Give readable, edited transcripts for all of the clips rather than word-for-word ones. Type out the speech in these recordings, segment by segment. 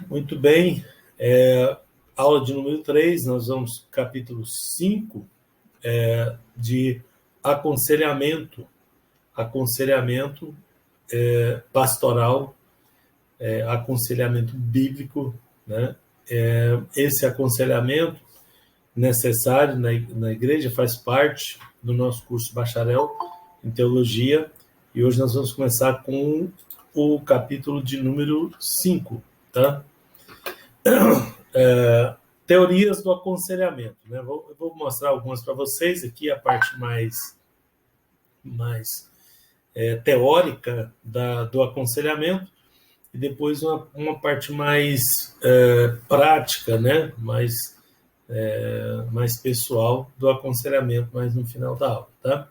Muito bem. Aula de número 3, nós vamos capítulo 5 de aconselhamento pastoral, aconselhamento bíblico, né? Esse aconselhamento necessário na igreja faz parte do nosso curso bacharel em teologia, e hoje nós vamos começar com o capítulo de número 5, tá? Teorias do aconselhamento, né? Eu vou mostrar algumas para vocês aqui, a parte mais teórica do aconselhamento, e depois uma parte mais prática, né? Mais pessoal do aconselhamento, mais no final da aula, tá?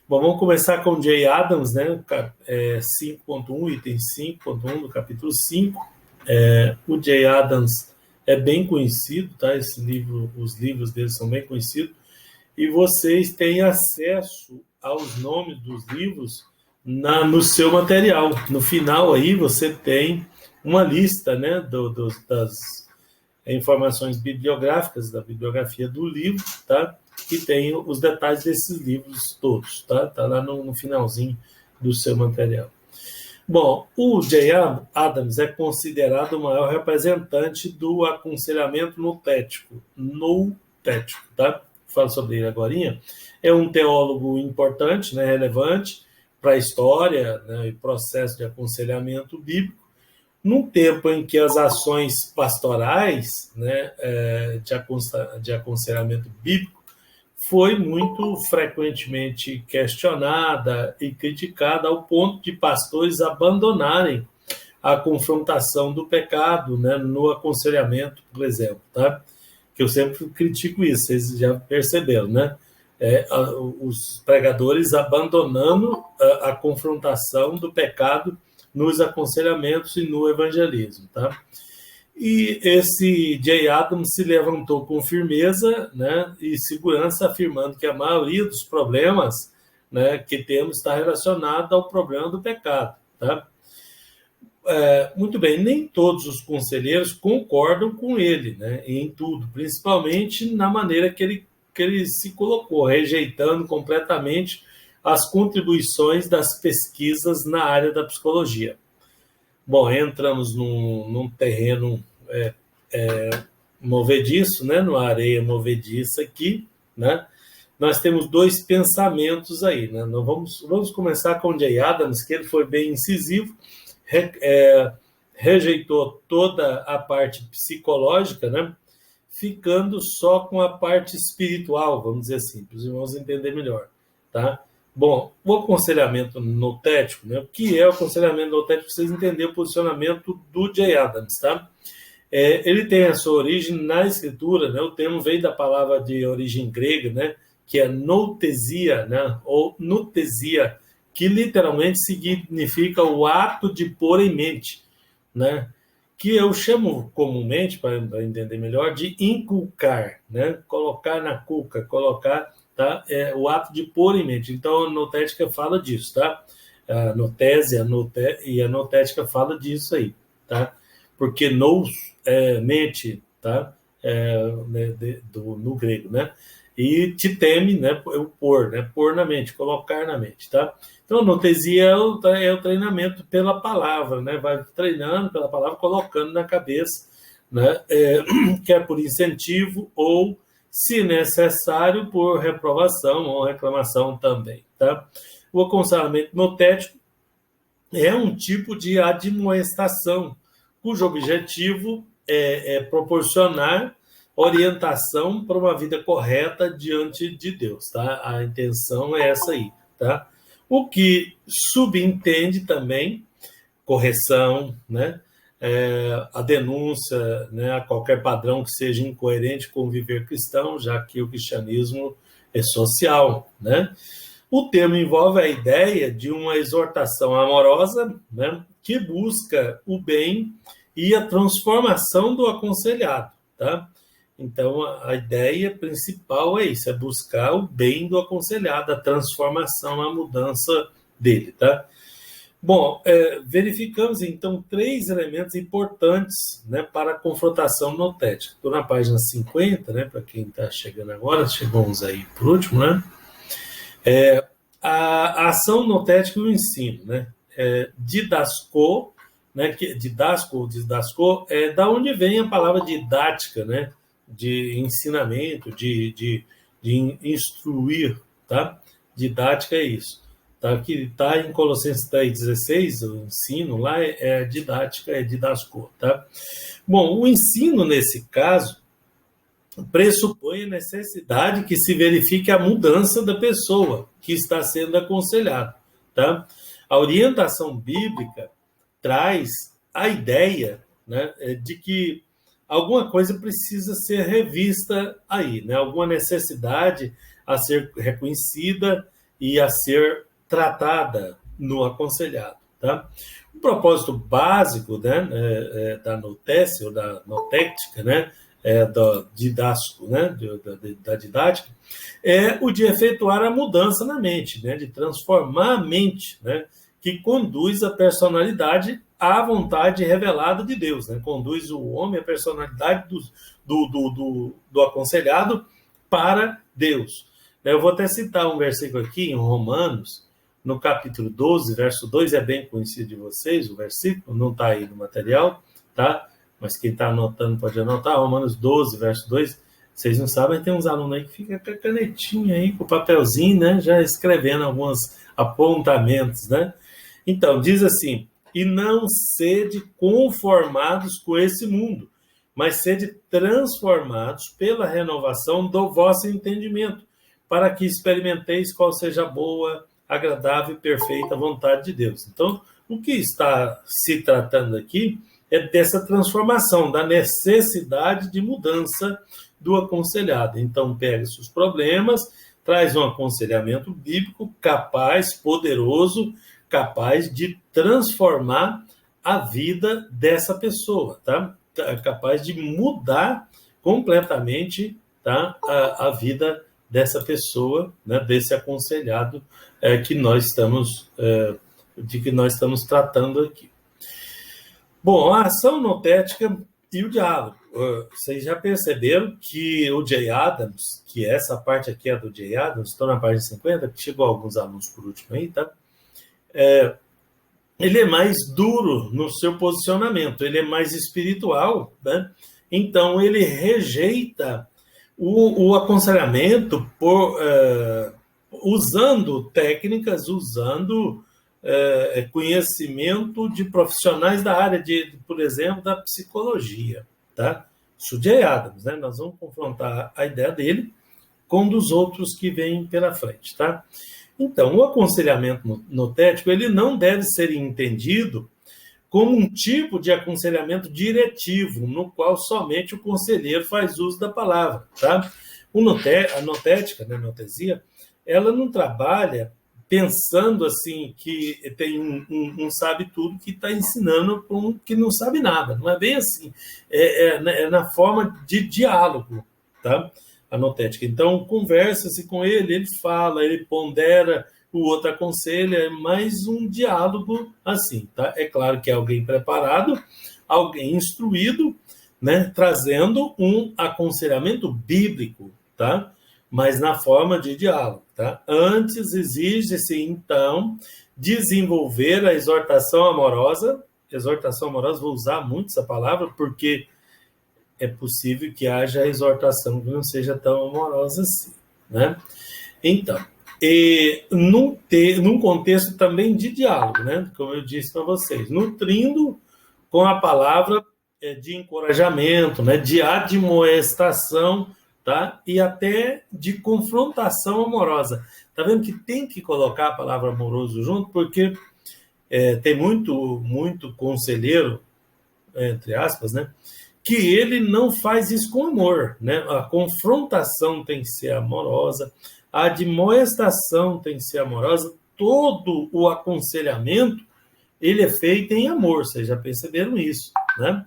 Bom, vamos começar com Jay Adams, né? 5.1, item 5.1 do capítulo 5. O Jay Adams é bem conhecido, tá? Esse livro, os livros dele são bem conhecidos, e vocês têm acesso aos nomes dos livros no seu material. No final aí você tem uma lista, né, das informações bibliográficas, da bibliografia do livro, tá? Que tem os detalhes desses livros todos, tá? Tá lá no finalzinho do seu material. Bom, o Jay Adams é considerado o maior representante do aconselhamento notético, tá? Falo sobre ele agora. É um teólogo importante, né, relevante para a história, né, e processo de aconselhamento bíblico, num tempo em que as ações pastorais, né, de aconselhamento bíblico foi muito frequentemente questionada e criticada, ao ponto de pastores abandonarem a confrontação do pecado, né, no aconselhamento, por exemplo, tá? Que eu sempre critico isso, vocês já perceberam, né? Os pregadores abandonando a confrontação do pecado nos aconselhamentos e no evangelismo, tá? E esse Jay Adams se levantou com firmeza, né, e segurança, afirmando que a maioria dos problemas, né, que temos está relacionado ao problema do pecado, tá? Muito bem, nem todos os conselheiros concordam com ele, né, em tudo, principalmente na maneira que ele se colocou, rejeitando completamente as contribuições das pesquisas na área da psicologia. Bom, entramos num terreno movediço, né, numa areia movediça aqui, né? Nós temos dois pensamentos aí, né? Nós vamos começar com o Jay Adams, que ele foi bem incisivo, rejeitou toda a parte psicológica, né? Ficando só com a parte espiritual, vamos dizer assim, para os irmãos entenderem melhor, tá? Bom, o aconselhamento notético, né? O que é o aconselhamento notético? Para vocês entenderem o posicionamento do Jay Adams, tá? Ele tem a sua origem na escritura, né? O termo veio da palavra de origem grega, né? Que é noutesia, né? Ou nutesia, que literalmente significa o ato de pôr em mente, né? Que eu chamo comumente, para entender melhor, de inculcar, né? Colocar na cuca, colocar, tá? O ato de pôr em mente. Então, a notética fala disso, tá? A notésia e a notética fala disso aí, tá? Porque nous mente, tá? No grego, né? E te teme, né? O pôr, né? Pôr na mente, colocar na mente, tá? Então, a notesia é o treinamento pela palavra, né? Vai treinando pela palavra, colocando na cabeça, né? Quer por incentivo ou, se necessário, por reprovação ou reclamação também, tá? O aconselhamento notético é um tipo de admoestação, cujo objetivo é proporcionar orientação para uma vida correta diante de Deus, tá? A intenção é essa aí, tá? O que subentende também correção, né? A denúncia, né, a qualquer padrão que seja incoerente com o viver cristão, já que o cristianismo é social, né? O termo envolve a ideia de uma exortação amorosa, né, que busca o bem e a transformação do aconselhado, tá? Então, a ideia principal é isso, é buscar o bem do aconselhado, a transformação, a mudança dele, tá? Bom, verificamos, então, 3 elementos importantes, né, para a confrontação notética. Estou na página 50, né, para quem está chegando agora, chegou uns aí por último, né? A ação notética e o ensino, né? Didasco, né, didasco, é da onde vem a palavra didática, né? De ensinamento, de instruir, tá? Didática é isso. Tá, que está em Colossenses 3,16, o ensino lá é didática, é didasco, tá? Bom, o ensino, nesse caso, pressupõe a necessidade que se verifique a mudança da pessoa que está sendo aconselhada, tá? A orientação bíblica traz a ideia, né, de que alguma coisa precisa ser revista aí, né? Alguma necessidade a ser reconhecida e a ser tratada no aconselhado, tá? O propósito básico, né, da notécia ou da notética, né, do didático, né, da didática, é o de efetuar a mudança na mente, né, de transformar a mente, né, que conduz a personalidade à vontade revelada de Deus, né, conduz o homem, a personalidade do aconselhado para Deus. Eu vou até citar um versículo aqui em Romanos, no capítulo 12, verso 2, é bem conhecido de vocês, o versículo, não está aí no material, tá? Mas quem está anotando pode anotar, Romanos 12, verso 2, vocês não sabem, tem uns alunos aí que ficam com a canetinha aí, com o papelzinho, né? Já escrevendo alguns apontamentos, né? Então, diz assim, e não sede conformados com esse mundo, mas sede transformados pela renovação do vosso entendimento, para que experimenteis qual seja a boa, agradável e perfeita vontade de Deus. Então, o que está se tratando aqui é dessa transformação, da necessidade de mudança do aconselhado. Então, pega-se os problemas, traz um aconselhamento bíblico capaz, poderoso, capaz de transformar a vida dessa pessoa, tá? Capaz de mudar completamente, tá? a vida dessa pessoa, né? Desse aconselhado que nós estamos de que nós estamos tratando aqui. Bom, a ação notética e o diálogo. Vocês já perceberam que o Jay Adams, que essa parte aqui é do Jay Adams, estou na página 50, que chegou alguns alunos por último aí, tá? Ele é mais duro no seu posicionamento, ele é mais espiritual, né? Então ele rejeita o aconselhamento usando técnicas, usando conhecimento de profissionais da área, por exemplo, da psicologia, tá? Isso de Adams, né? Nós vamos confrontar a ideia dele com dos outros que vêm pela frente, tá? Então, o aconselhamento notético, ele não deve ser entendido como um tipo de aconselhamento diretivo, no qual somente o conselheiro faz uso da palavra, tá? A notética, né, a notesia, ela não trabalha pensando assim que tem um sabe-tudo que está ensinando para um que não sabe nada. Não é bem assim. É na forma de diálogo, tá? A notética. Então, conversa-se com ele, ele fala, ele pondera, o outro aconselha, é mais um diálogo assim, tá? É claro que é alguém preparado, alguém instruído, né? Trazendo um aconselhamento bíblico, tá? Mas na forma de diálogo, tá? Antes exige-se, então, desenvolver a exortação amorosa. Exortação amorosa, vou usar muito essa palavra, porque é possível que haja exortação que não seja tão amorosa assim, né? Então, num contexto também de diálogo, né? Como eu disse para vocês, nutrindo com a palavra de encorajamento, né? De admoestação, tá? E até de confrontação amorosa. Tá vendo que tem que colocar a palavra amoroso junto, porque tem muito conselheiro, entre aspas, né? Que ele não faz isso com amor, né? A confrontação tem que ser amorosa, a admoestação tem que ser amorosa, todo o aconselhamento, ele é feito em amor, vocês já perceberam isso, né?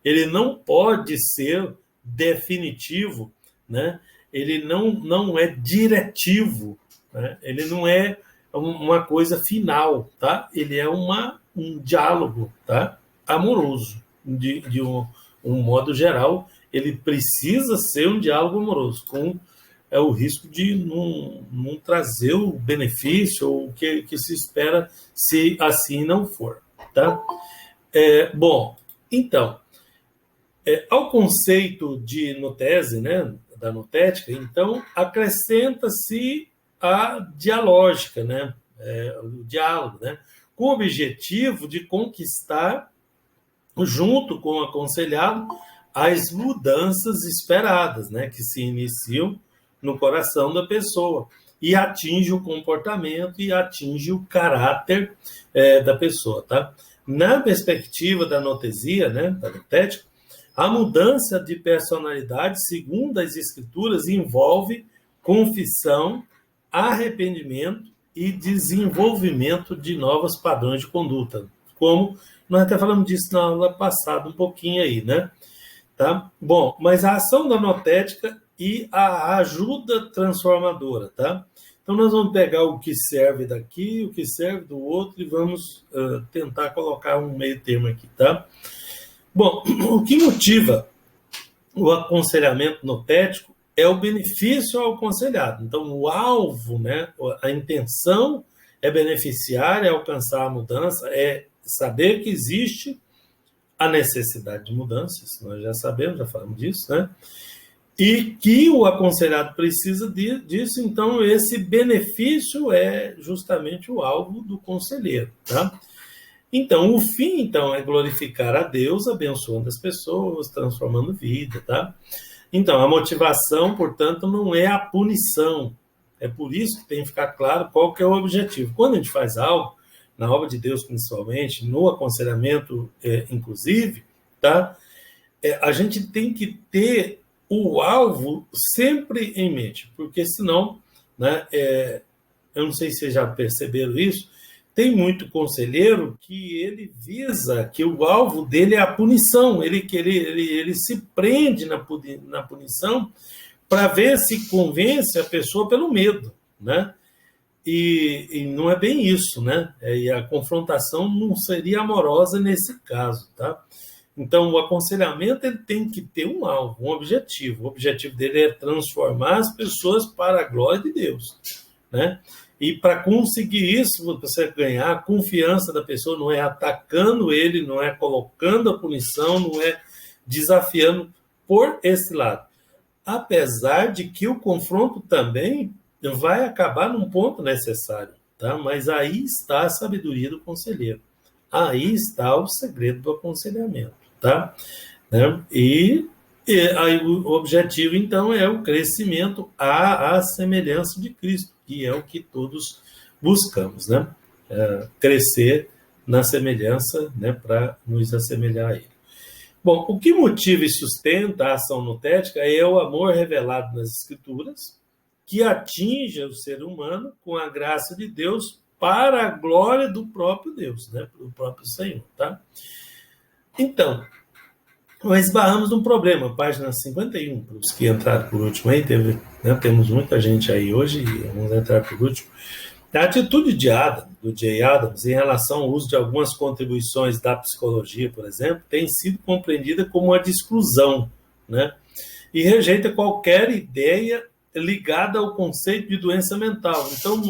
Ele não pode ser definitivo, né? Ele não é diretivo, né? Ele não é uma coisa final, tá? Ele é um diálogo, tá? Amoroso, de um modo geral, ele precisa ser um diálogo amoroso, com o risco de não trazer o benefício ou o que se espera se assim não for, tá? Bom, então, ao conceito de notese, né, da notética, então, acrescenta-se a dialógica, né, o diálogo, né, com o objetivo de conquistar, junto com o aconselhado, as mudanças esperadas, né, que se iniciam no coração da pessoa e atinge o comportamento e atinge o caráter da pessoa, tá? Na perspectiva da notesia, né, da notética, a mudança de personalidade, segundo as escrituras, envolve confissão, arrependimento e desenvolvimento de novos padrões de conduta, como nós até falamos disso na aula passada um pouquinho aí, né? Tá? Bom, mas a ação da notética e a ajuda transformadora, tá? Então, nós vamos pegar o que serve daqui, o que serve do outro, e vamos tentar colocar um meio termo aqui, tá? Bom, o que motiva o aconselhamento notético é o benefício ao aconselhado. Então, o alvo, né, a intenção é beneficiar, é alcançar a mudança, é saber que existe a necessidade de mudanças, nós já sabemos, já falamos disso, né? E que o aconselhado precisa disso, então esse benefício é justamente o alvo do conselheiro, tá? Então, o fim, então, é glorificar a Deus, abençoando as pessoas, transformando vida, tá? Então, a motivação, portanto, não é a punição. É por isso que tem que ficar claro qual que é o objetivo. Quando a gente faz algo, na obra de Deus principalmente, no aconselhamento inclusive, tá? A gente tem que ter o alvo sempre em mente, porque senão, né, eu não sei se vocês já perceberam isso, tem muito conselheiro que ele visa, que o alvo dele é a punição, ele se prende na punição para ver se convence a pessoa pelo medo, né? E não é bem isso, né? E a confrontação não seria amorosa nesse caso, tá? Então, o aconselhamento ele tem que ter um alvo, um objetivo. O objetivo dele é transformar as pessoas para a glória de Deus, né? E para conseguir isso, você ganhar a confiança da pessoa, não é atacando ele, não é colocando a punição, não é desafiando por esse lado. Apesar de que o confronto também vai acabar num ponto necessário, tá? Mas aí está a sabedoria do conselheiro. Aí está o segredo do aconselhamento, tá? Né? E aí o objetivo, então, é o crescimento à semelhança de Cristo, que é o que todos buscamos, né? Crescer na semelhança, né, para nos assemelhar a Ele. Bom, o que motiva e sustenta a ação notética é o amor revelado nas Escrituras, que atinge o ser humano com a graça de Deus para a glória do próprio Deus, né, do próprio Senhor, tá? Então, nós esbarramos num problema, página 51, para os que entraram por último aí, temos muita gente aí hoje, e vamos entrar por último. A atitude do Jay Adams em relação ao uso de algumas contribuições da psicologia, por exemplo, tem sido compreendida como uma de exclusão, né? E rejeita qualquer ideia ligada ao conceito de doença mental. Então,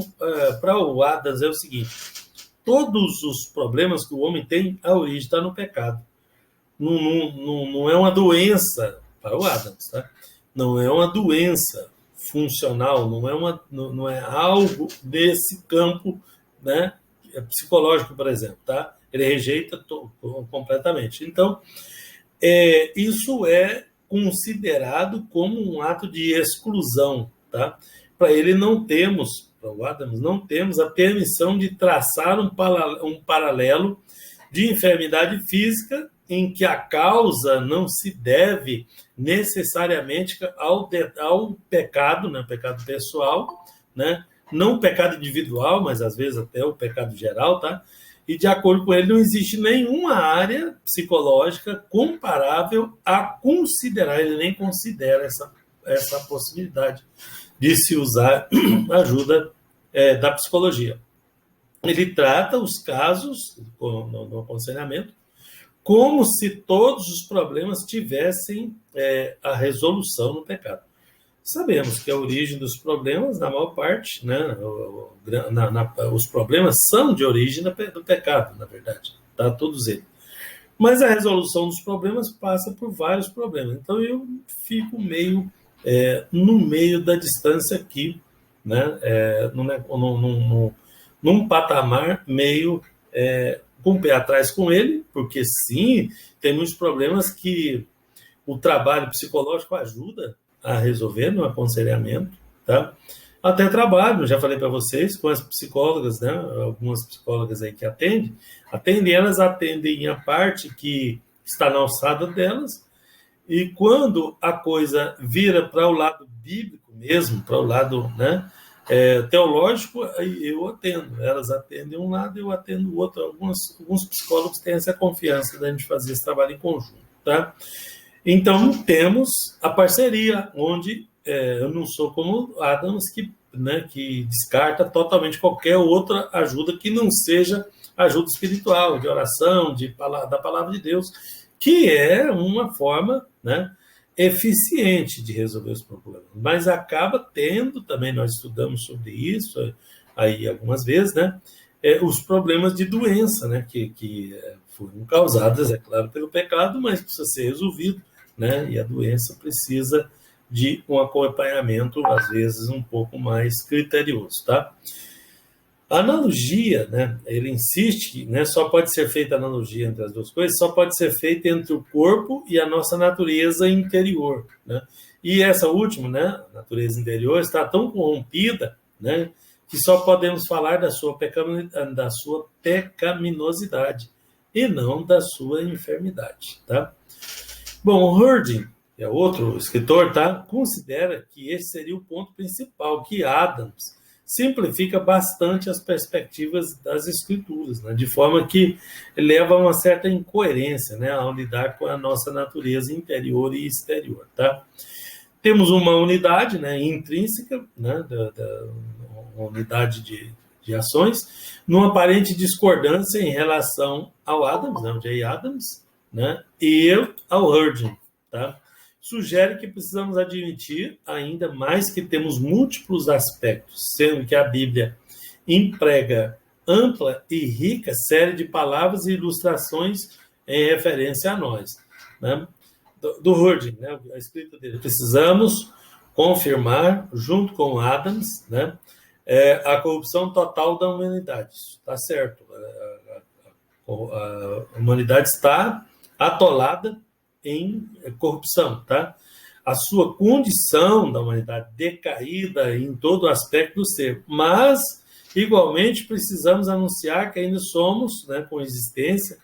para o Adams é o seguinte: todos os problemas que o homem tem, a origem está no pecado. Não é uma doença, para o Adams, tá? Não é uma doença funcional, não é algo desse campo, né, psicológico, por exemplo, tá? Ele rejeita completamente. Então, isso é considerado como um ato de exclusão, tá? Para o Adams, não temos a permissão de traçar um paralelo de enfermidade física em que a causa não se deve necessariamente ao pecado, né, pecado pessoal, né, não o pecado individual, mas às vezes até o pecado geral, tá? E de acordo com ele, não existe nenhuma área psicológica comparável a considerar, ele nem considera essa possibilidade de se usar ajuda da psicologia. ele trata os casos no aconselhamento como se todos os problemas tivessem a resolução no pecado. Sabemos que a origem dos problemas, na maior parte, né, os problemas são de origem do pecado, na verdade, tá? Todos eles. Mas a resolução dos problemas passa por vários problemas. Então eu fico meio no meio da distância aqui, né, num patamar meio com o pé atrás com ele, porque sim, tem muitos problemas que o trabalho psicológico ajuda a resolver no aconselhamento, tá? Até trabalho, já falei para vocês, com as psicólogas, né? Algumas psicólogas aí que elas atendem a parte que está na alçada delas, e quando a coisa vira para o lado bíblico mesmo, para o lado, né, teológico, eu atendo. Elas atendem um lado, eu atendo o outro. Alguns psicólogos têm essa confiança da gente fazer esse trabalho em conjunto, tá? Então, temos a parceria, onde eu não sou como Adams, que descarta totalmente qualquer outra ajuda que não seja ajuda espiritual, de oração, da palavra de Deus, que é uma forma, né, eficiente de resolver os problemas. Mas acaba tendo, também nós estudamos sobre isso aí algumas vezes, né, os problemas de doença, né, que foram causadas, é claro, pelo pecado, mas precisa ser resolvido, né, e a doença precisa de um acompanhamento, às vezes, um pouco mais criterioso, tá? A analogia, né, ele insiste, né, só pode ser feita analogia entre as duas coisas, só pode ser feita entre o corpo e a nossa natureza interior, né? E essa última, né, natureza interior, está tão corrompida, né, que só podemos falar da sua pecaminosidade e não da sua enfermidade, tá? Bom, o Herding, que é outro escritor, tá, considera que esse seria o ponto principal, que Adams simplifica bastante as perspectivas das escrituras, né, de forma que leva a uma certa incoerência, né, ao lidar com a nossa natureza interior e exterior, tá? Temos uma unidade, né, intrínseca, né, uma unidade de ações, numa aparente discordância em relação ao Adams, né, o J. Adams, né, e ao Herding, tá? Sugere que precisamos admitir ainda mais que temos múltiplos aspectos, sendo que a Bíblia emprega ampla e rica série de palavras e ilustrações em referência a nós, né? Do Herding, né, a escrita dele. Precisamos confirmar, junto com Adams, né, a corrupção total da humanidade. Está certo. A humanidade está atolada em corrupção, tá? A sua condição da humanidade decaída em todo aspecto do ser, mas igualmente precisamos anunciar que ainda somos, né, com existência,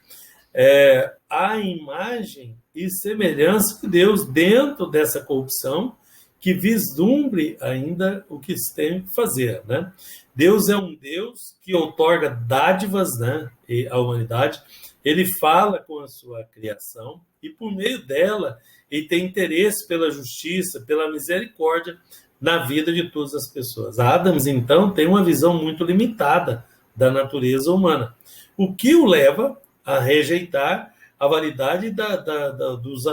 a imagem e semelhança de Deus dentro dessa corrupção, que vislumbre ainda o que se tem que fazer, né? Deus é um Deus que outorga dádivas, né, à humanidade. Ele fala com a sua criação e, por meio dela, ele tem interesse pela justiça, pela misericórdia na vida de todas as pessoas. Adams, então, tem uma visão muito limitada da natureza humana, o que o leva a rejeitar a validade dos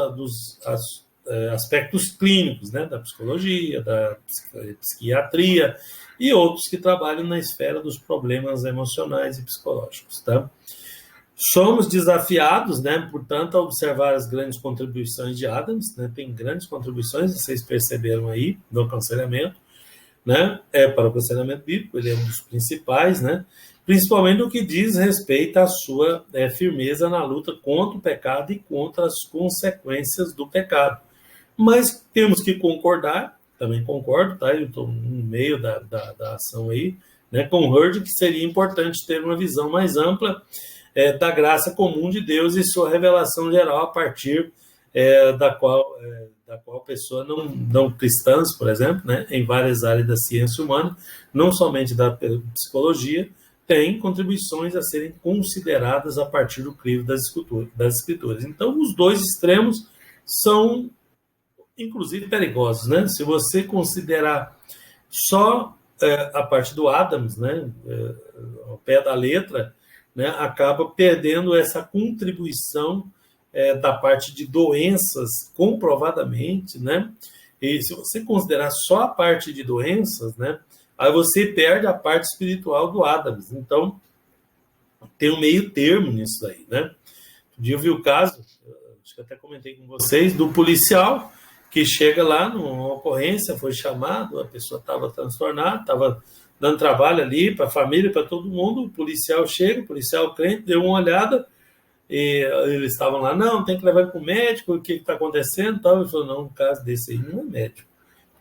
aspectos clínicos, né, da psicologia, da psiquiatria e outros que trabalham na esfera dos problemas emocionais e psicológicos, tá? Somos desafiados, né, portanto, a observar as grandes contribuições de Adams, né, tem grandes contribuições, vocês perceberam aí, no aconselhamento, né, para o aconselhamento bíblico, ele é um dos principais, né, principalmente no que diz respeito à sua firmeza na luta contra o pecado e contra as consequências do pecado. Mas temos que concordar, também concordo, tá, eu estou no meio da ação aí, né, com o Herding, que seria importante ter uma visão mais ampla da graça comum de Deus e sua revelação geral a partir da qual pessoa não cristãs, por exemplo, né, em várias áreas da ciência humana, não somente da psicologia, tem contribuições a serem consideradas a partir do crivo das escrituras. Então, os dois extremos são, inclusive, perigosos, né? Se você considerar só a parte do Adams, né, ao pé da letra, né, acaba perdendo essa contribuição da parte de doenças, comprovadamente, né? E se você considerar só a parte de doenças, né, aí você perde a parte espiritual do Adams. Então, tem um meio termo nisso aí, né? Um dia eu vi o caso, acho que até comentei com vocês, do policial que chega lá numa ocorrência, foi chamado, a pessoa estava transtornada, estava dando trabalho ali para a família, para todo mundo, o policial chega, o policial crente, deu uma olhada, e eles estavam lá, não, tem que levar ele para o médico, o que está acontecendo? Tal. Ele falou, não, no caso desse aí não é médico,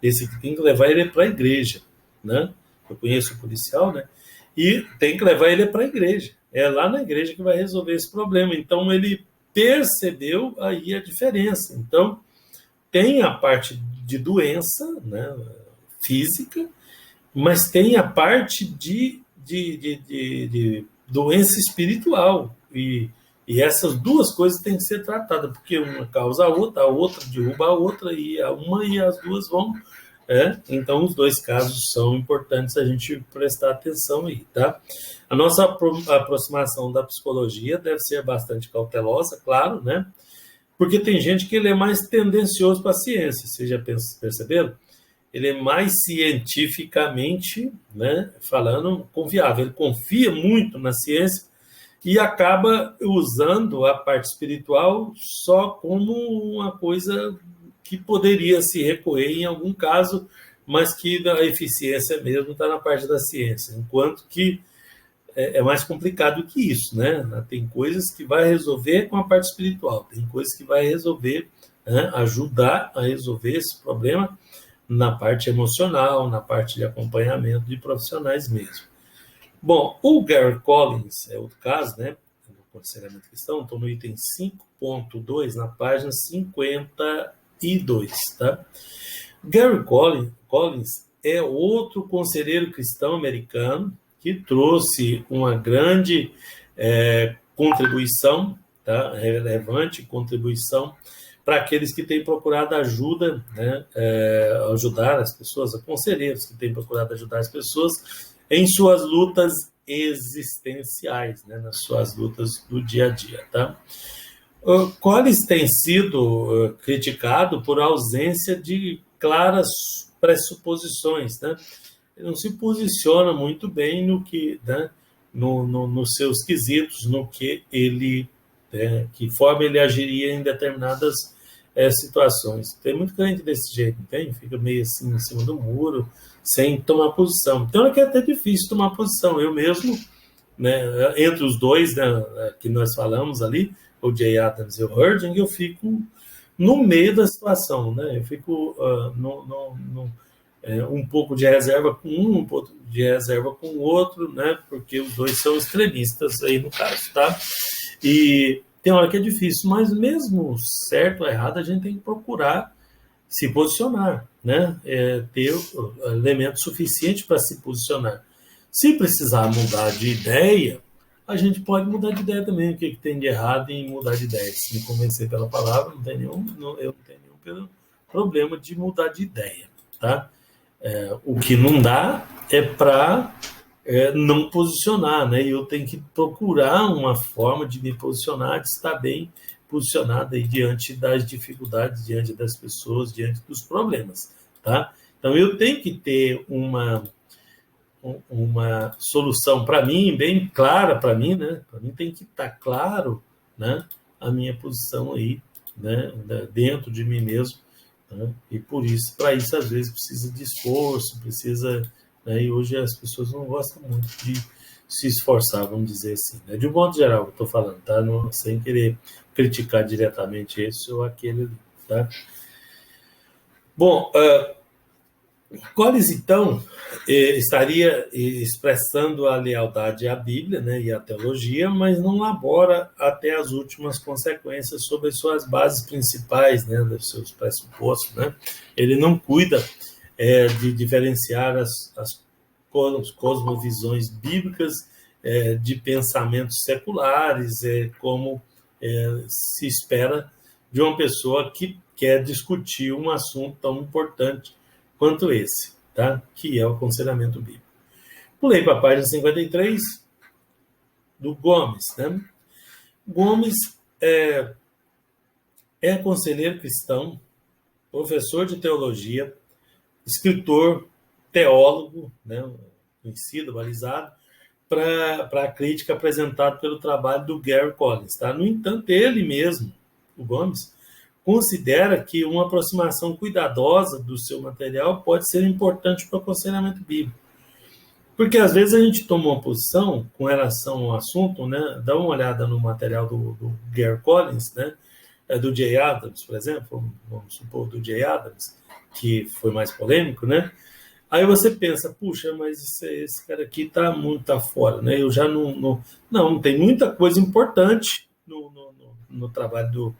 esse aqui tem que levar ele para a igreja, né? Eu conheço o policial, né? E tem que levar ele para a igreja. É lá na igreja que vai resolver esse problema. Então, ele percebeu aí a diferença. Então, tem a parte de doença, né, física, mas tem a parte de doença espiritual. E essas duas coisas têm que ser tratadas, porque uma causa a outra derruba a outra, e uma e as duas vão. Então, os dois casos são importantes a gente prestar atenção aí, tá? A nossa aproximação da psicologia deve ser bastante cautelosa, claro, né? Porque tem gente que ele é mais tendencioso para a ciência, vocês já perceberam? Ele é mais cientificamente, né, falando, confiável. Ele confia muito na ciência e acaba usando a parte espiritual só como uma coisa que poderia se recorrer em algum caso, mas que a eficiência mesmo está na parte da ciência, enquanto que é mais complicado que isso, né? Tem coisas que vai resolver com a parte espiritual, tem coisas que vai resolver, né, ajudar a resolver esse problema na parte emocional, na parte de acompanhamento de profissionais mesmo. Bom, o Gary Collins é outro caso, né? No aconselhamento cristão, estou no item 5.2, na página 52, tá? Gary Collins é outro conselheiro cristão americano que trouxe uma grande contribuição, tá? Relevante contribuição para aqueles que têm procurado ajuda, né? Ajudar as pessoas, conselheiros que têm procurado ajudar as pessoas em suas lutas existenciais, né? Nas suas lutas do dia a dia, tá? Collins tem sido criticado por ausência de claras pressuposições, né? Ele não se posiciona muito bem no que, né, nos seus quesitos, no que ele, que forma ele agiria em determinadas situações. Tem muito crente desse jeito, tem? Fica meio assim em cima do muro, sem tomar posição. Então é que é até difícil tomar posição. Eu mesmo, né, entre os dois, né, que nós falamos ali, o Jay Adams e o Herding, eu fico no meio da situação, né? Eu fico um pouco de reserva com um pouco de reserva com o outro, né? Porque os dois são extremistas aí no caso, tá? E tem hora que é difícil, mas mesmo certo ou errado, a gente tem que procurar se posicionar, né? Ter elemento suficiente para se posicionar. Se precisar mudar de ideia, a gente pode mudar de ideia também. O que tem de errado em mudar de ideia? Se me convencer pela palavra, eu não tenho nenhum problema de mudar de ideia, tá? O que não dá é para não posicionar, né? Eu tenho que procurar uma forma de me posicionar, de estar bem posicionado aí diante das dificuldades, diante das pessoas, diante dos problemas, tá? Então, eu tenho que ter uma solução para mim, bem clara para mim, né? Para mim tem que estar claro, né, a minha posição aí, né, dentro de mim mesmo, né? E por isso, para isso, às vezes, precisa de esforço, precisa, né? E hoje as pessoas não gostam muito de se esforçar, vamos dizer assim, né? De um modo geral, eu estou falando, tá? Não, sem querer criticar diretamente esse ou aquele ali, tá? Bom, Collins, então, estaria expressando a lealdade à Bíblia, né, e à teologia, mas não labora até as últimas consequências sobre as suas bases principais, né, dos seus pressupostos, né? Ele não cuida de diferenciar as cosmovisões bíblicas de pensamentos seculares, como se espera de uma pessoa que quer discutir um assunto tão importante quanto esse, tá? Que é o aconselhamento bíblico. Pulei para a página 53 do Gomes, né? Gomes é conselheiro cristão, professor de teologia, escritor, teólogo, né? Conhecido, balizado, para a crítica apresentada pelo trabalho do Gary Collins. Tá? No entanto, ele mesmo, o Gomes, considera que uma aproximação cuidadosa do seu material pode ser importante para o aconselhamento bíblico. Porque, às vezes, a gente toma uma posição com relação ao assunto, né? Dá uma olhada no material do Gary Collins, né? Do Jay Adams, por exemplo, vamos supor, do Jay Adams, que foi mais polêmico, né? Aí você pensa, puxa, mas esse cara aqui está muito fora, né? Eu já não tem muita coisa importante no trabalho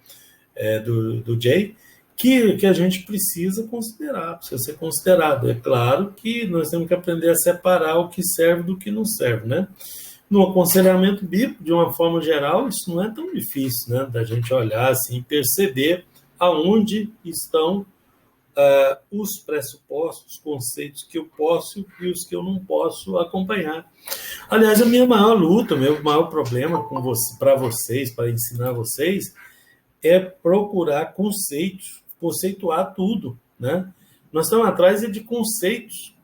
do Jay que a gente precisa considerar, precisa ser considerado. É claro que nós temos que aprender a separar o que serve do que não serve, né? No aconselhamento bíblico, de uma forma geral, isso não é tão difícil, né? Da gente olhar assim, perceber aonde estão os pressupostos, os conceitos que eu posso e os que eu não posso acompanhar. Aliás, a minha maior luta, o meu maior problema para vocês, para ensinar vocês, é procurar conceitos, conceituar tudo, né? Nós estamos atrás de conceitos,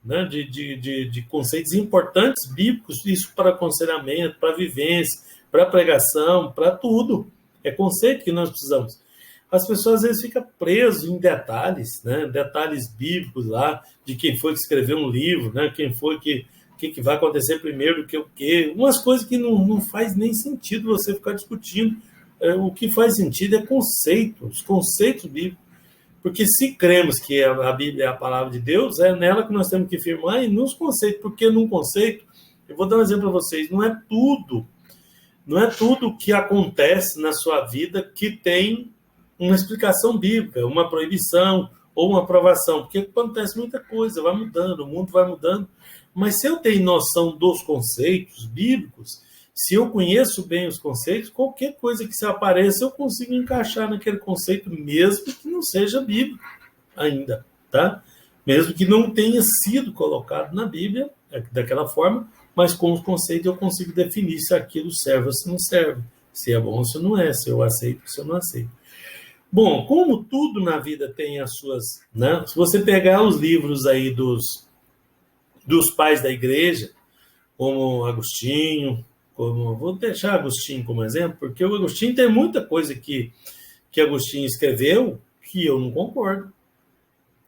né? de conceitos importantes bíblicos, isso para aconselhamento, para vivência, para pregação, para tudo. É conceito que nós precisamos. As pessoas às vezes ficam presas em detalhes, né? Detalhes bíblicos lá, de quem foi que escreveu um livro, né? Quem foi que vai acontecer primeiro do que o quê. Umas coisas que não faz nem sentido você ficar discutindo. O que faz sentido é conceito, os conceitos bíblicos. Porque se cremos que a Bíblia é a palavra de Deus, é nela que nós temos que firmar e nos conceitos. Porque num conceito, eu vou dar um exemplo para vocês, não é tudo que acontece na sua vida que tem uma explicação bíblica, uma proibição ou uma aprovação, porque acontece muita coisa, vai mudando, o mundo vai mudando, mas se eu tenho noção dos conceitos bíblicos, se eu conheço bem os conceitos, qualquer coisa que se apareça, eu consigo encaixar naquele conceito, mesmo que não seja bíblico ainda, tá? Mesmo que não tenha sido colocado na Bíblia daquela forma, mas com os conceitos eu consigo definir se aquilo serve ou se não serve, se é bom ou se não é, se eu aceito ou se eu não aceito. Bom, como tudo na vida tem as suas... Né? Se você pegar os livros aí dos pais da igreja, como Agostinho, vou deixar Agostinho como exemplo, porque o Agostinho tem muita coisa que Agostinho escreveu que eu não concordo.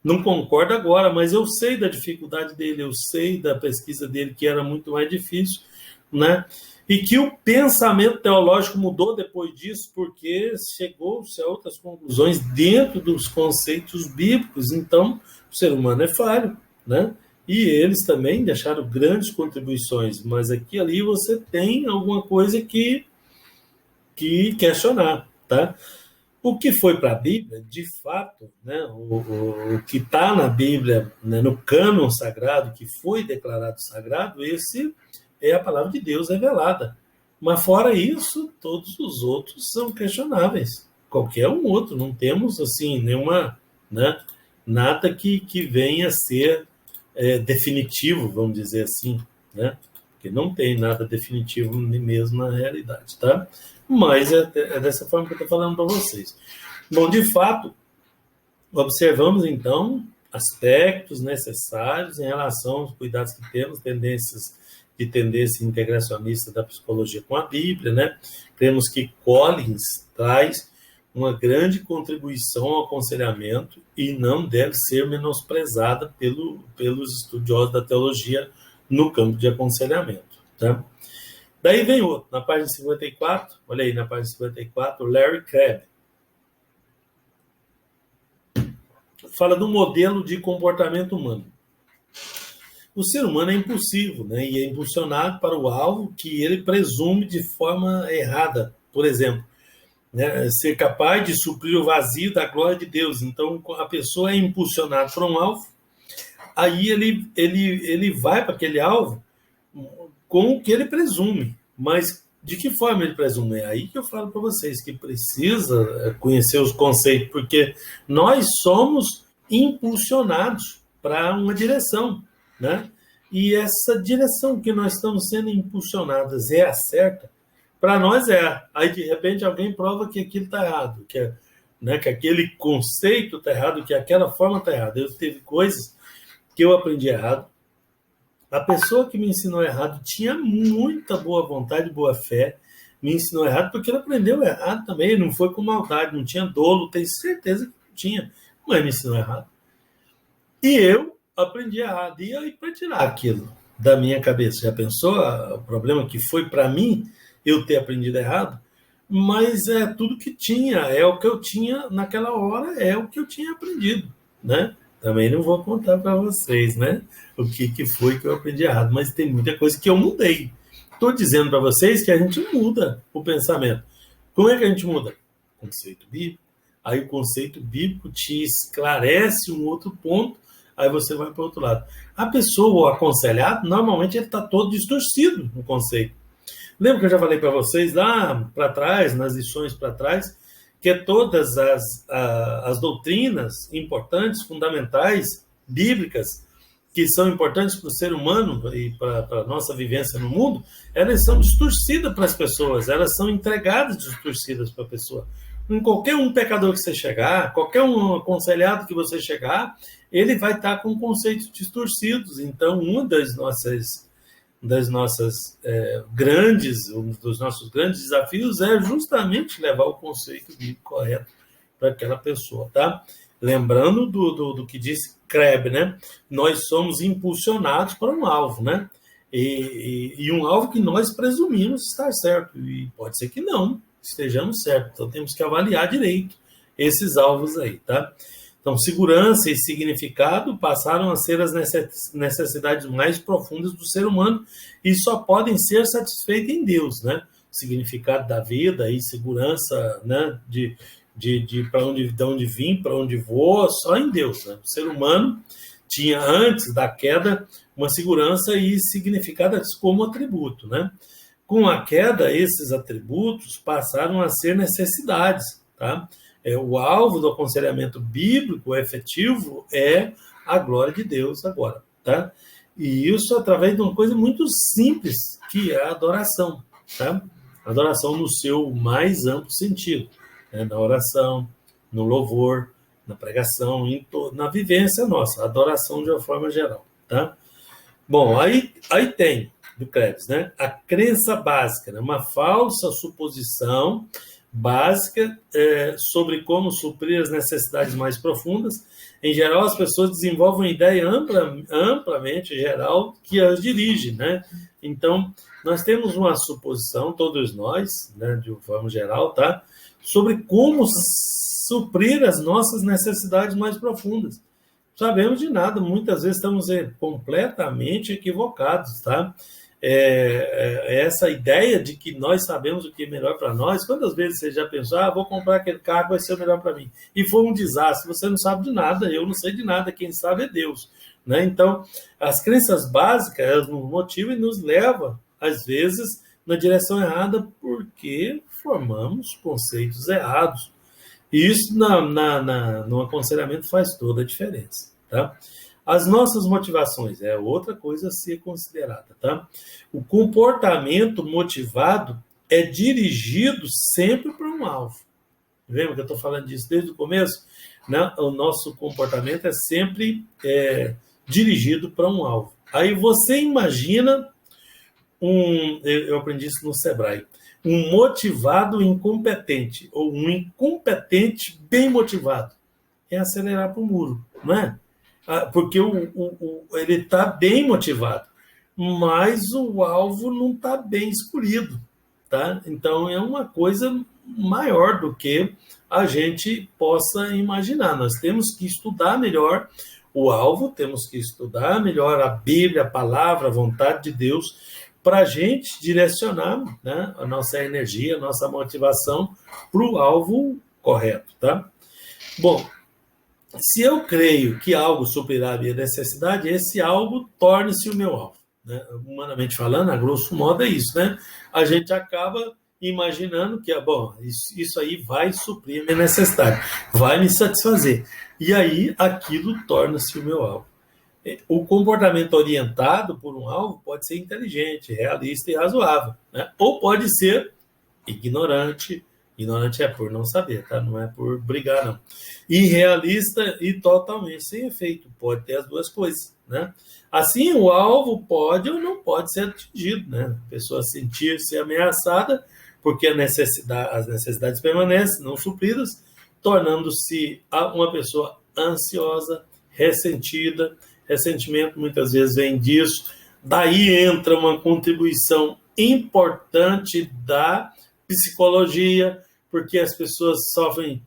Não concordo agora, mas eu sei da dificuldade dele, eu sei da pesquisa dele, que era muito mais difícil, né? E que o pensamento teológico mudou depois disso, porque chegou-se a outras conclusões dentro dos conceitos bíblicos. Então, o ser humano é falho, né? E eles também deixaram grandes contribuições, mas aqui e ali você tem alguma coisa que questionar, tá? O que foi para a Bíblia, de fato, né, o que está na Bíblia, né, no cânon sagrado, que foi declarado sagrado, esse é a palavra de Deus revelada. Mas, fora isso, todos os outros são questionáveis. Qualquer um outro. Não temos, assim, nenhuma... Né, nada que venha a ser definitivo, vamos dizer assim. Né? Porque não tem nada definitivo nem mesmo na realidade. Tá? Mas é dessa forma que eu estou falando para vocês. Bom, de fato, observamos, então, aspectos necessários em relação aos cuidados que temos, de tendência integracionista da psicologia com a Bíblia, né? Cremos que Collins traz uma grande contribuição ao aconselhamento e não deve ser menosprezada pelos estudiosos da teologia no campo de aconselhamento, tá? Daí vem outro, na página 54, olha aí, na página 54, Larry Crabb fala do modelo de comportamento humano. O ser humano é impulsivo, né? E é impulsionado para o alvo que ele presume de forma errada. Por exemplo, né? Ser capaz de suprir o vazio da glória de Deus. Então, a pessoa é impulsionada para um alvo, aí ele vai para aquele alvo com o que ele presume. Mas de que forma ele presume? É aí que eu falo para vocês que precisa conhecer os conceitos, porque nós somos impulsionados para uma direção, né? E essa direção que nós estamos sendo impulsionadas é a certa? Para nós é. Aí, de repente, alguém prova que aquilo está errado, que aquele conceito está errado, que aquela forma está errada. Teve coisas que eu aprendi errado. A pessoa que me ensinou errado tinha muita boa vontade, boa fé, me ensinou errado porque ele aprendeu errado também, não foi com maldade, não tinha dolo, tenho certeza que não tinha, mas me ensinou errado. E eu aprendi errado. E aí, para tirar aquilo da minha cabeça, já pensou o problema que foi para mim eu ter aprendido errado? Mas é tudo que tinha, é o que eu tinha naquela hora, é o que eu tinha aprendido, né? Também não vou contar para vocês, né? O que foi que eu aprendi errado, mas tem muita coisa que eu mudei. Estou dizendo para vocês que a gente muda o pensamento. Como é que a gente muda? Conceito bíblico. Aí o conceito bíblico te esclarece um outro ponto, aí você vai para o outro lado. A pessoa, o aconselhado, normalmente ele está todo distorcido no conceito. Lembra que eu já falei para vocês lá para trás, nas lições para trás, que todas as doutrinas importantes, fundamentais, bíblicas, que são importantes para o ser humano e para a nossa vivência no mundo, elas são distorcidas para as pessoas, elas são entregadas distorcidas para a pessoa. Em qualquer um pecador que você chegar, qualquer um aconselhado que você chegar, ele vai estar com conceitos distorcidos. Então, um dos nossos grandes desafios é justamente levar o conceito bíblico correto para aquela pessoa, tá? Lembrando do que disse Kreb, né? Nós somos impulsionados para um alvo, né? E um alvo que nós presumimos estar certo, e pode ser que não estejamos certos, então temos que avaliar direito esses alvos aí, tá? Então, segurança e significado passaram a ser as necessidades mais profundas do ser humano e só podem ser satisfeitas em Deus, né? O significado da vida e segurança, né? De onde vim, para onde vou, só em Deus, né? O ser humano tinha, antes da queda, uma segurança e significado como atributo, né? Com a queda, esses atributos passaram a ser necessidades, tá? O alvo do aconselhamento bíblico efetivo é a glória de Deus agora, tá? E isso através de uma coisa muito simples, que é a adoração, tá? Adoração no seu mais amplo sentido, né? Na oração, no louvor, na pregação, na vivência nossa, adoração de uma forma geral, tá? Bom, aí tem do Krebs, né? A crença básica, né? Uma falsa suposição básica sobre como suprir as necessidades mais profundas. Em geral, as pessoas desenvolvem uma ideia amplamente geral que as dirige, né? Então, nós temos uma suposição, todos nós, né, de uma forma geral, tá? Sobre como suprir as nossas necessidades mais profundas. Sabemos de nada, muitas vezes estamos completamente equivocados, tá? Essa ideia de que nós sabemos o que é melhor para nós, quantas vezes você já pensou, vou comprar aquele carro, vai ser o melhor para mim, e foi um desastre, você não sabe de nada, eu não sei de nada, quem sabe é Deus, né? Então, as crenças básicas, elas nos motivam e nos levam, às vezes, na direção errada, porque formamos conceitos errados, e isso no aconselhamento faz toda a diferença, tá? As nossas motivações é outra coisa a ser considerada, tá? O comportamento motivado é dirigido sempre para um alvo. Lembra que eu estou falando disso desde o começo? Né? O nosso comportamento é sempre dirigido para um alvo. Aí você imagina eu aprendi isso no Sebrae, um motivado incompetente, ou um incompetente bem motivado. É acelerar para o muro, não é? Porque ele está bem motivado, mas o alvo não está bem escolhido, tá? Então, é uma coisa maior do que a gente possa imaginar. Nós temos que estudar melhor o alvo, temos que estudar melhor a Bíblia, a palavra, a vontade de Deus, para a gente direcionar, né, a nossa energia, a nossa motivação para o alvo correto, tá? Bom, se eu creio que algo suprirá a minha necessidade, esse algo torne-se o meu alvo, né? Humanamente falando, a grosso modo é isso, né? A gente acaba imaginando que, isso aí vai suprir a minha necessidade, vai me satisfazer. E aí, aquilo torna-se o meu alvo. O comportamento orientado por um alvo pode ser inteligente, realista e razoável, né? Ou pode ser ignorante. Ignorante é por não saber, tá? Não é por brigar, não. Irrealista e totalmente sem efeito. Pode ter as duas coisas, né? Assim, o alvo pode ou não pode ser atingido, né? A pessoa sentir-se ameaçada porque as necessidades permanecem não supridas, tornando-se uma pessoa ansiosa, ressentida. Ressentimento muitas vezes vem disso. Daí entra uma contribuição importante da psicologia, porque as pessoas sofrem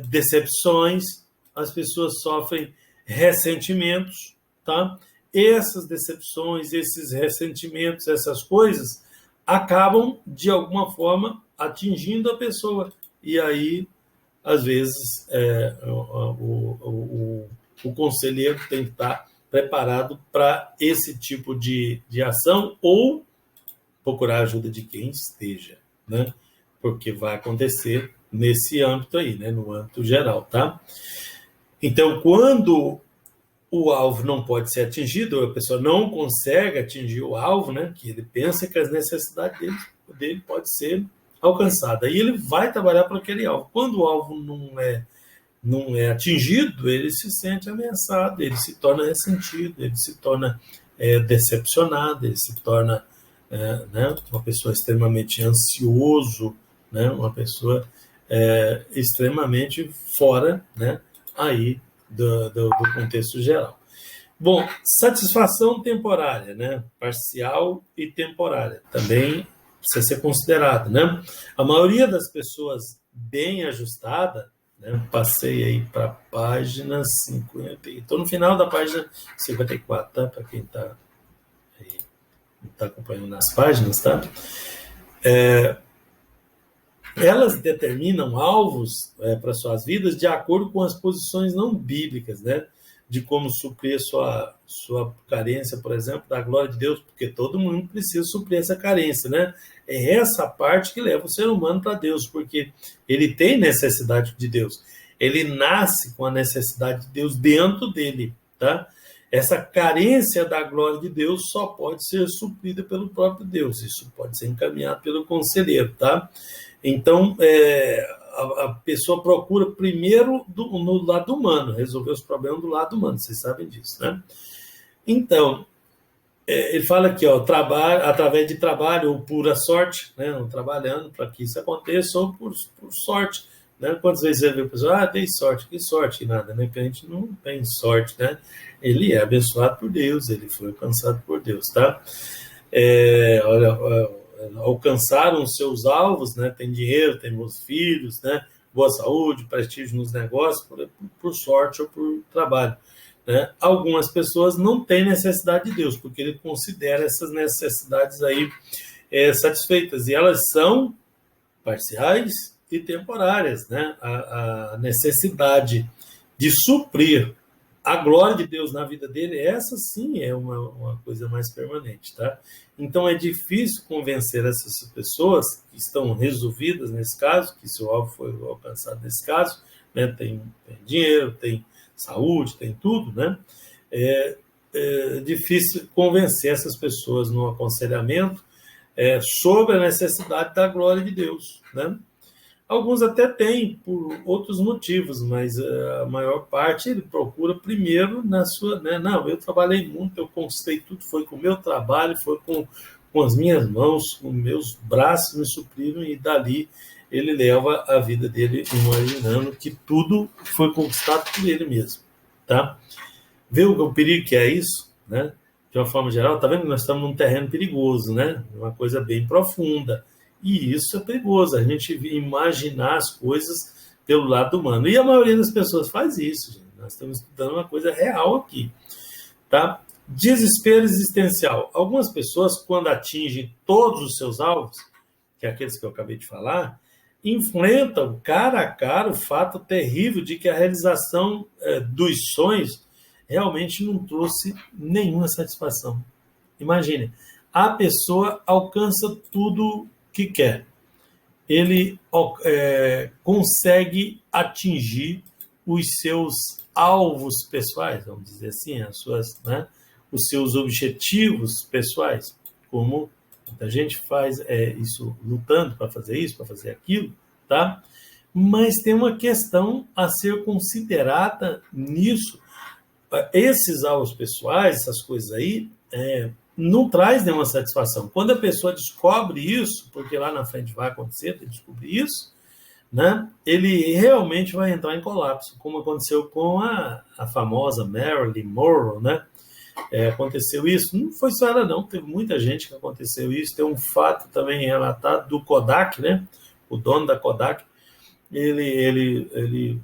decepções, as pessoas sofrem ressentimentos, tá? Essas decepções, esses ressentimentos, essas coisas acabam, de alguma forma, atingindo a pessoa. E aí, às vezes, o conselheiro tem que estar preparado para esse tipo de ação ou procurar a ajuda de quem esteja, né? Porque vai acontecer nesse âmbito aí, né? No âmbito geral, tá? Então, quando o alvo não pode ser atingido, a pessoa não consegue atingir o alvo, né? Que ele pensa que as necessidades dele pode ser alcançada. Aí ele vai trabalhar para aquele alvo. Quando o alvo não é atingido, ele se sente ameaçado, ele se torna ressentido, ele se torna decepcionado, ele se torna né, uma pessoa extremamente ansioso, né, uma pessoa extremamente fora, né, aí do contexto geral. Bom, satisfação temporária, né, parcial e temporária, também precisa ser considerado, né? A maioria das pessoas bem ajustada, né, passei aí para a página 50, estou no final da página 54, tá? Para quem está acompanhando nas páginas, tá? Elas determinam alvos para suas vidas de acordo com as posições não bíblicas, né? De como suprir sua carência, por exemplo, da glória de Deus, porque todo mundo precisa suprir essa carência, né? É essa parte que leva o ser humano para Deus, porque ele tem necessidade de Deus. Ele nasce com a necessidade de Deus dentro dele, tá? Essa carência da glória de Deus só pode ser suprida pelo próprio Deus. Isso pode ser encaminhado pelo conselheiro, tá? Então, a pessoa procura primeiro no lado humano, resolver os problemas do lado humano, vocês sabem disso, né? Então, ele fala aqui, ó, através de trabalho ou pura sorte, né? Trabalhando para que isso aconteça, ou por sorte, né? Quantas vezes você vê a pessoa, dei sorte, que sorte, nada, né? Que a gente não tem sorte, né? Ele é abençoado por Deus, ele foi alcançado por Deus, tá? Alcançaram os seus alvos, né? Tem dinheiro, tem bons filhos, né? Boa saúde, prestígio nos negócios, por sorte ou por trabalho, né? Algumas pessoas não têm necessidade de Deus, porque ele considera essas necessidades aí satisfeitas, e elas são parciais e temporárias, né? A necessidade de suprir a glória de Deus na vida dele, essa sim é uma coisa mais permanente, tá? Então é difícil convencer essas pessoas que estão resolvidas nesse caso, que seu alvo foi alcançado nesse caso, né? Tem dinheiro, tem saúde, tem tudo, né? É difícil convencer essas pessoas no aconselhamento sobre a necessidade da glória de Deus, né? Alguns até têm por outros motivos, mas a maior parte ele procura primeiro na sua, né? Não, eu trabalhei muito, eu conquistei tudo, foi com o meu trabalho, foi com as minhas mãos, com meus braços me supriram, e dali ele leva a vida dele imaginando que tudo foi conquistado por ele mesmo, tá? Vê o perigo que é isso, né? De uma forma geral, tá vendo que nós estamos num terreno perigoso, né? Uma coisa bem profunda. E isso é perigoso, a gente imaginar as coisas pelo lado humano. E a maioria das pessoas faz isso, gente. Nós estamos estudando uma coisa real aqui, tá? Desespero existencial. Algumas pessoas, quando atingem todos os seus alvos, que é aqueles que eu acabei de falar, enfrentam cara a cara o fato terrível de que a realização dos sonhos realmente não trouxe nenhuma satisfação. Imagine, a pessoa alcança tudo que quer. Ele consegue atingir os seus alvos pessoais, vamos dizer assim, as suas, né, os seus objetivos pessoais, como muita gente faz isso lutando para fazer isso, para fazer aquilo, tá? Mas tem uma questão a ser considerada nisso. Esses alvos pessoais, essas coisas aí, não traz nenhuma satisfação. Quando a pessoa descobre isso, porque lá na frente vai acontecer, de descobrir isso, né, ele realmente vai entrar em colapso, como aconteceu com a famosa Marilyn Monroe, né? Aconteceu isso, não foi só ela não, teve muita gente que aconteceu isso. Tem um fato também relatado do Kodak, né? O dono da Kodak, ele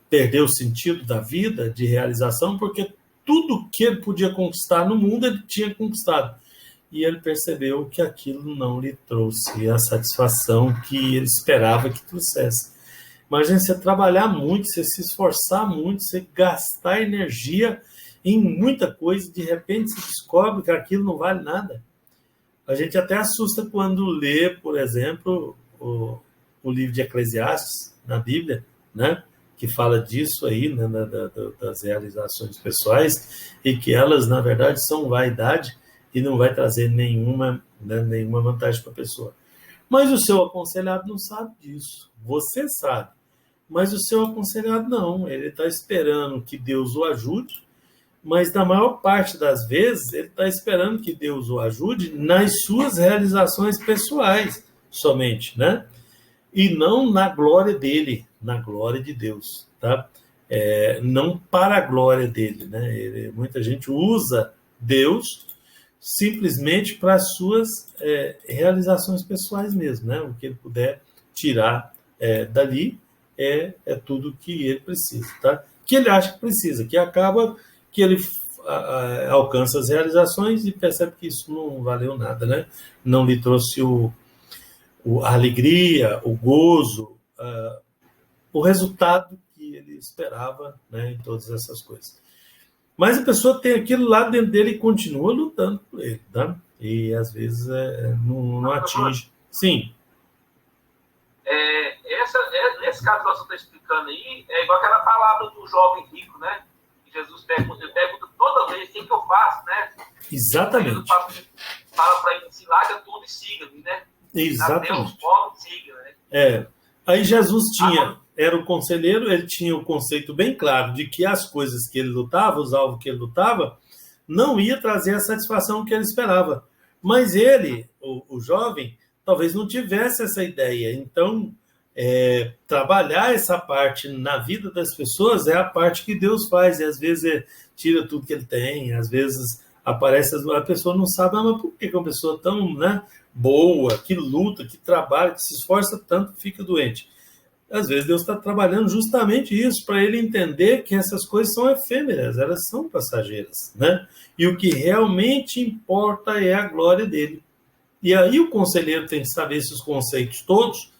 perdeu o sentido da vida, de realização, porque tudo que ele podia conquistar no mundo, ele tinha conquistado. E ele percebeu que aquilo não lhe trouxe a satisfação que ele esperava que trouxesse. Imagina você trabalhar muito, você se esforçar muito, você gastar energia em muita coisa, de repente você descobre que aquilo não vale nada. A gente até assusta quando lê, por exemplo, o livro de Eclesiastes, na Bíblia, né? Que fala disso aí, né? Das realizações pessoais, e que elas, na verdade, são vaidade e não vai trazer nenhuma vantagem para a pessoa. Mas o seu aconselhado não sabe disso. Você sabe. Mas o seu aconselhado não. Ele está esperando que Deus o ajude, mas na maior parte das vezes ele está esperando que Deus o ajude nas suas realizações pessoais somente, né? E não na glória dele, na glória de Deus, tá? Não para a glória dele, né? Muita gente usa Deus simplesmente para as suas realizações pessoais mesmo, né? O que ele puder tirar dali é tudo que ele precisa, tá? Que ele acha que precisa, que acaba que ele alcança as realizações e percebe que isso não valeu nada, né? Não lhe trouxe a alegria, o gozo, o resultado que ele esperava, né, em todas essas coisas. Mas a pessoa tem aquilo lá dentro dele e continua lutando por ele, tá? E às vezes não atinge. Sim. Esse caso que você está explicando aí, é igual aquela palavra do jovem rico, né? Que Jesus pergunta toda vez: o que eu faço, né? Exatamente. Fala para ele assim: larga tudo e siga-me, né? Exatamente. Até os pobres sigam, né? Aí Jesus era o conselheiro, ele tinha o conceito bem claro de que as coisas que ele lutava, os alvos que ele lutava, não ia trazer a satisfação que ele esperava. Mas ele, o jovem, talvez não tivesse essa ideia. Então, trabalhar essa parte na vida das pessoas é a parte que Deus faz. E às vezes tira tudo que ele tem, às vezes aparece, a pessoa não sabe, mas por que uma pessoa tão, né, boa, que luta, que trabalha, que se esforça tanto, fica doente? Às vezes Deus está trabalhando justamente isso, para ele entender que essas coisas são efêmeras, elas são passageiras, né? E o que realmente importa é a glória dele. E aí o conselheiro tem que saber esses conceitos todos,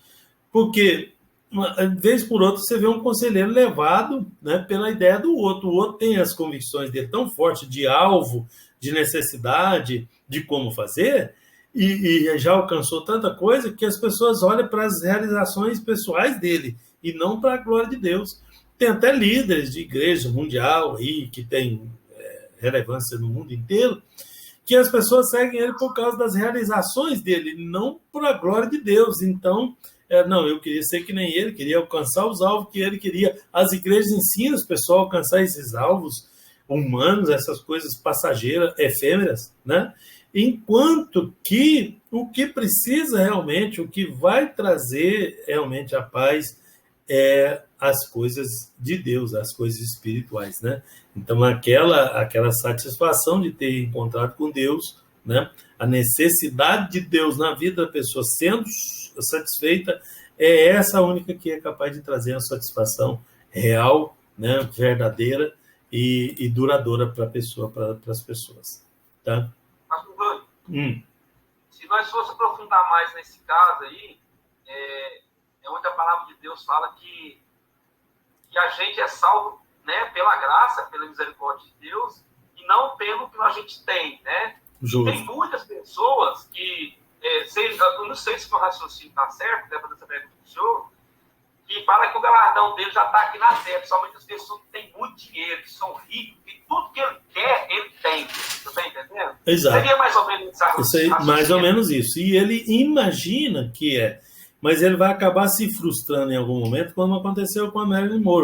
porque, de vez por outra, você vê um conselheiro levado, né, pela ideia do outro. O outro tem as convicções dele tão fortes de alvo, de necessidade, de como fazer, e já alcançou tanta coisa que as pessoas olham para as realizações pessoais dele e não para a glória de Deus. Tem até líderes de igreja mundial aí, que tem relevância no mundo inteiro, que as pessoas seguem ele por causa das realizações dele, não por a glória de Deus. Então, não, eu queria ser que nem ele, queria alcançar os alvos que ele queria. As igrejas ensinam os pessoal a alcançar esses alvos humanos, essas coisas passageiras, efêmeras, né? Enquanto que o que precisa realmente, o que vai trazer realmente a paz é as coisas de Deus, as coisas espirituais, né? Então, aquela satisfação de ter encontrado com Deus, né? A necessidade de Deus na vida da pessoa sendo satisfeita, é essa única que é capaz de trazer a satisfação real, né? Verdadeira e duradoura para a pessoa, para as pessoas, tá? Pastor Vânia, se nós fosse aprofundar mais nesse caso aí, onde a palavra de Deus fala que a gente é salvo, né, pela graça, pela misericórdia de Deus, e não pelo que a gente tem, né? Tem muitas pessoas que, eu não sei se o meu raciocínio está certo, para essa pergunta do senhor, que fala que o galardão dele já está aqui na terra, principalmente as pessoas que têm muito dinheiro, que são ricos, que tudo que ele quer, ele tem. Você está entendendo? Exato. Seria mais ou menos isso aí, mais ou menos isso. E ele imagina que é, mas ele vai acabar se frustrando em algum momento, como aconteceu com a Marilyn Monroe.